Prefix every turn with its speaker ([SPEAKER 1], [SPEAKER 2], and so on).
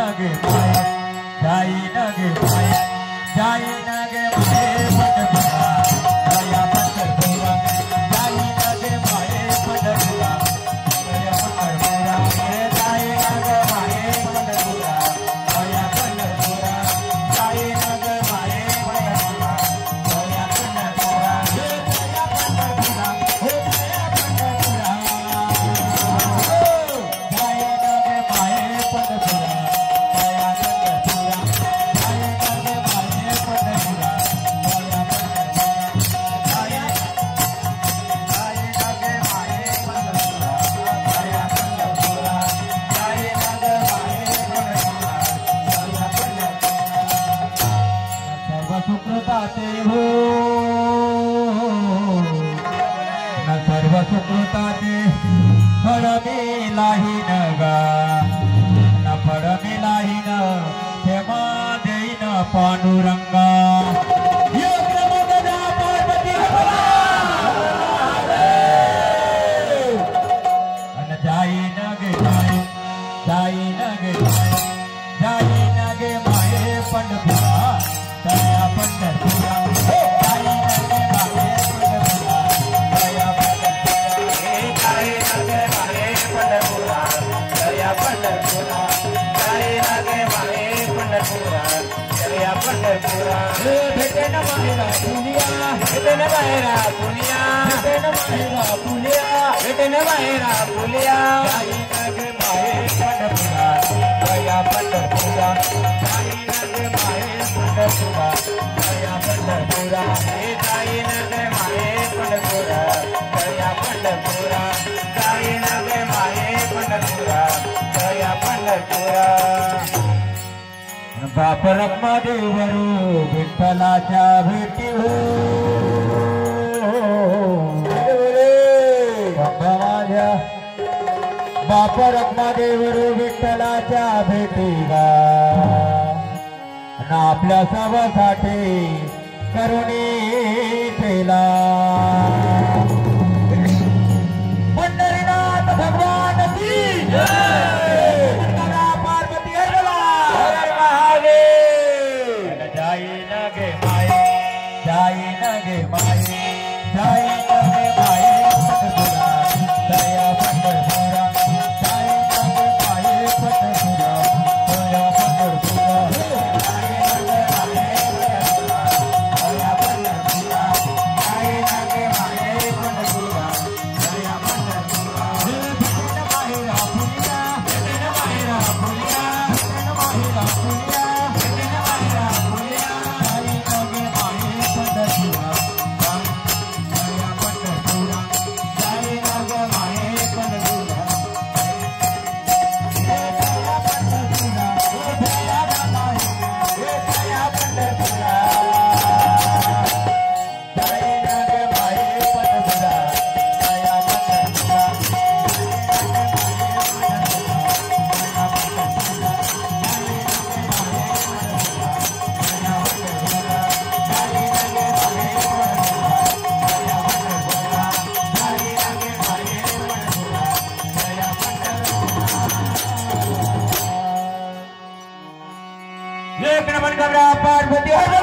[SPEAKER 1] नगे माये जाई नगे माये जाई नगे माये पंढरपुरा दया पंढरपुरा जाई नगे माये पंढरपुरा दया पंढरपुरा जाई नगे माये पंढरपुरा दया पंढरपुरा जाई नगे माये पंढरपुरा दया पंढरपुरा दया पंढरपुरा हो दया पंढरपुरा जाई नगे माये पंढरपुरा दया पंढरपुरा जाई नगे माये पंढरपुरा दया सुकृताते हो न सर्व सुकृताते फळ मिलाही न गा न फळ मिलाही न क्षमा देईन पांडुरंगा जाई नगे माये जाई नगे माये जाई नगे माये पंढरपुरा दया पंढरपुरा जाई नगे माये पंढरपुरा दया पंढरपुरा जाई नगे माये पंढरपुरा दया पंढरपुरा जाई नगे माये पंढरपुरा दया पंढरपुरा भेटे न मायरा पुनिया भेटे न मायरा पुनिया भेटे न मायरा पुनिया भेटे न मायरा पुनिया जाई नगे माये पंढरपुरा दया पंढरपुरा जाई नगे माये पंढरपुरा दया पंढरपुरा जाई नगे माये पंढरपुरा दया पंढरपुरा जाई नगे माये पंढरपुरा दया पंढरपुरा बाप रखमा देवरू विठ्ठलाच्या भेटी हो माझ्या बाप रखमा देवरू विठ्ठलाच्या भेटी गा ना आपल्या सर्वासाठी करुणी केला पंढरीनाथ भगवान की पार्वती हर महादेव जाई नगे माये जाई नगे माये जाई नगे माये पंढरपुरा दया पंढरपुरा जाई नगे माये पंढरपुरा दया पंढरपुरा जाई नगे माये पंढरपुरा दया पंढरपुरा जाई नगे माये पंढरपुरा दया पंढरपुरा भेटेन माहेरा पुनिया भेटेन माहेरा पुनिया भेटेन माहेरा पुनिया भेटेन माहेरा पुनिया जाई नगे माये पंढरपुरा दया पंढरपुरा जाई नगे माये पंढरपुरा दया पंढरपुरा ओ दया माये ओ दया पंढरपुरा जाई नगे माये पंढरपुरा दया पंढरपुरा एक नमन कमरा पार्वती हर